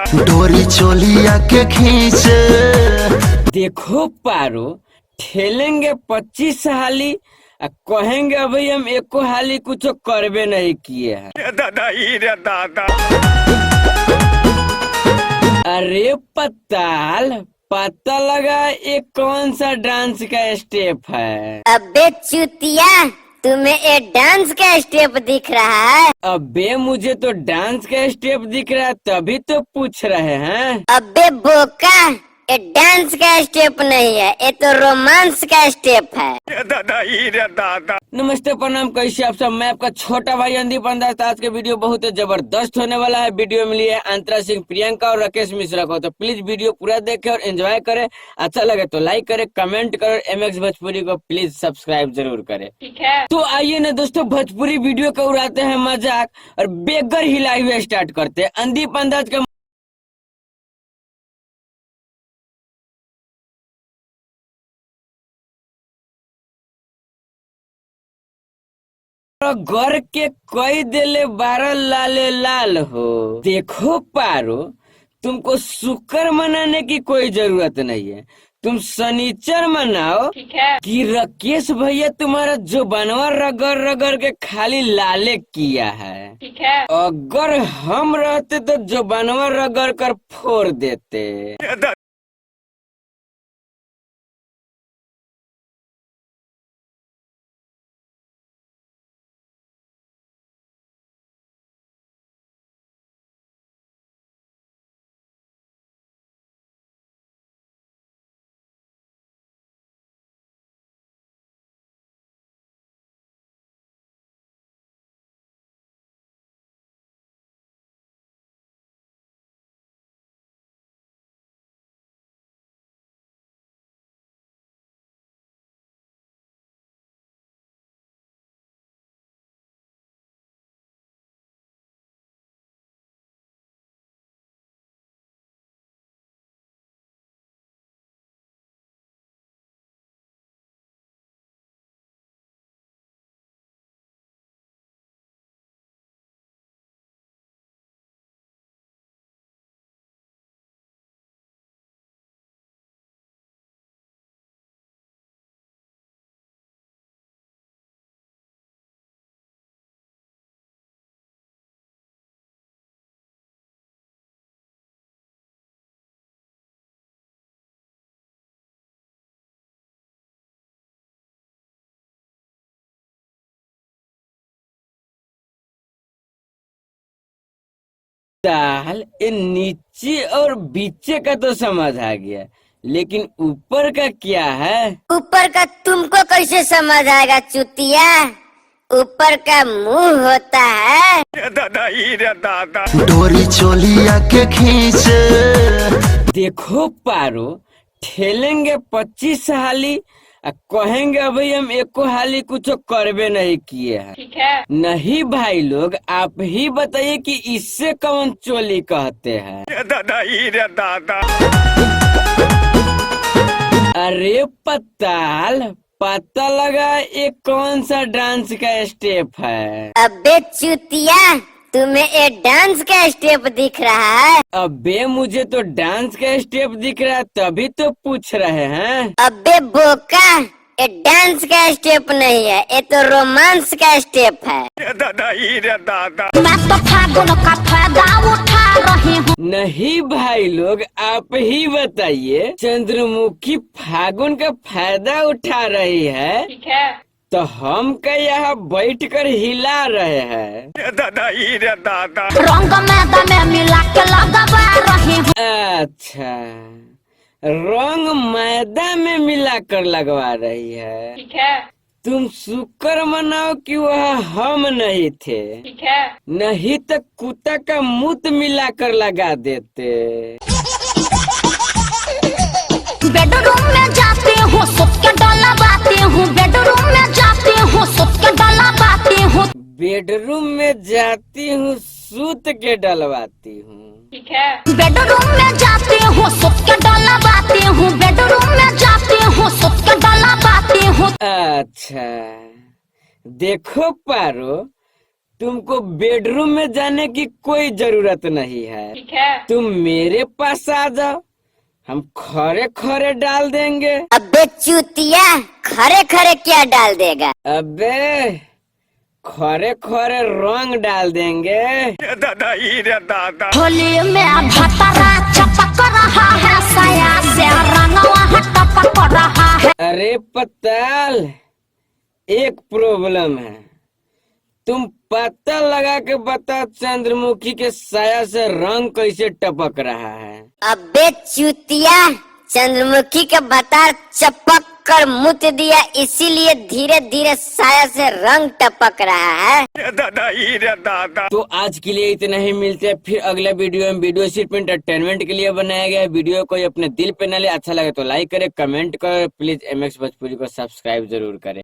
डोरी चोलिया के खींचे। देखो पारो, ठेलेंगे 25 हाली, कहेंगे अभी हम एको हाली कुछ करबे नहीं किए हैं। दादा अरे पताल, पता लगा ये कौन सा डांस का स्टेप है? अबे चुतिया, तुम्हें ये डांस का स्टेप दिख रहा है? अबे मुझे तो डांस का स्टेप दिख रहा है, तभी तो पूछ रहे हैं। अबे बोका, ये डांस का स्टेप नहीं है, ये तो रोमांस का स्टेप है। दादा नमस्ते, प्रणाम, कैसे आप सब? मैं आपका छोटा भाई अंदीप अंदाज। आज के वीडियो बहुत ही जबरदस्त होने वाला है। वीडियो में लिए अंतरा सिंह, प्रियंका और राकेश मिश्रा को, तो प्लीज वीडियो पूरा देखें और एंजॉय करें। अच्छा लगे तो लाइक करें, कमेंट करें, MX भोजपुरी को प्लीज सब्सक्राइब जरूर करें। ठीक है, तो आइए ना दोस्तों, भोजपुरी वीडियो को उड़ाते हैं मजाक और बेगर हिलाए हुए स्टार्ट करते हैं। अंदीप अंदाज का घर के कई दिले 12 लाले लाल हो। देखो पारो, तुमको शुक्र मनाने की कोई जरूरत नहीं है, तुम शनिचर मनाओ। ठीक है। कि राकेश भैया तुम्हारा जो बनवा रगड़ रगड़ के खाली लाले किया है। ठीक है। अगर हम रहते तो जो बनवा रगड़ कर फोड़ देते। साल ये नीचे और बीचे का तो समझ आ गया, लेकिन ऊपर का क्या है? ऊपर का तुमको कैसे समझ आएगा चुतिया? ऊपर का मुंह होता है। दादा डोरी चोलिया के खींचे। देखो पारो, ठेलेंगे 25 हाली, कहेंगे अभी हम एको हाली कुछ करबे नहीं किए हैं। ठीक है। नहीं भाई लोग, आप ही बताइए कि इससे कौन चोली कहते हैं? दादा अरे पताल, पता लगा ये कौन सा डांस का स्टेप है? अबे चुतिया, तुम्हें ये डांस का स्टेप दिख रहा है? अबे मुझे तो डांस का स्टेप दिख रहा है, तभी तो पूछ रहे हैं। अबे बोका, ये डांस का स्टेप नहीं है, ये तो रोमांस का स्टेप है। दादा मैं तो फागुन का फायदा उठा रही हूँ। नहीं भाई लोग, आप ही बताइए, चंद्रमुखी फागुन का फायदा उठा रही है ठीक है। तो हम क्या यहाँ बैठ कर हिला रहे हैं? दादा रंग मैदा में मिला के लगवा रही हूँ। अच्छा, रंग मैदा में मिलाकर लगवा रही है। ठीक है। तुम शुक्र मनाओ कि वह हम नहीं थे, ठीक है। नहीं तो कुत्ता का मूत मिलाकर लगा देते। बेडरूम में जाती हूँ, सुत के डलवाती हूँ। बेडरूम में जाती हूँ, सुत के डलवाती हूँ। बेडरूम में जाती हूँ, सूत के डलवाती हूँ। ठीक है। बेडरूम में जाती हूँ, सुत के डलवाती हूँ। बेडरूम में जाती हूँ, सुत के डलवाती हूँ। अच्छा, देखो पारो, तुमको बेडरूम में जाने की कोई जरूरत नहीं है। ठीक है। तुम मेरे पास आ जाओ, हम खरे खरे डाल देंगे। अबे चूतिया, खरे खरे क्या डाल देगा? अबे खरे खरे रंग डाल देंगे। रे दादा ई रे दादा होली में भतरा चपक रहा है, साया से रंगवा टपक रहा है। अरे पताल, एक प्रॉब्लम है, तुम पता लगा के बता चंद्रमुखी के साया से रंग कैसे टपक रहा है। अबे चूतिया, चंद्रमुखी का बतार चपक कर मुत दिया, इसीलिए धीरे धीरे साया से रंग टपक रहा है। रे दादा ई रे दादा। तो आज के लिए इतना ही, मिलते हैं फिर अगला वीडियो में। वीडियो सिर्फ एंटरटेनमेंट के लिए बनाया गया है। वीडियो कोई अपने दिल पे न ले, अच्छा लगे तो लाइक करे, कमेंट करे, प्लीज MX भोजपुरी को सब्सक्राइब जरूर करे।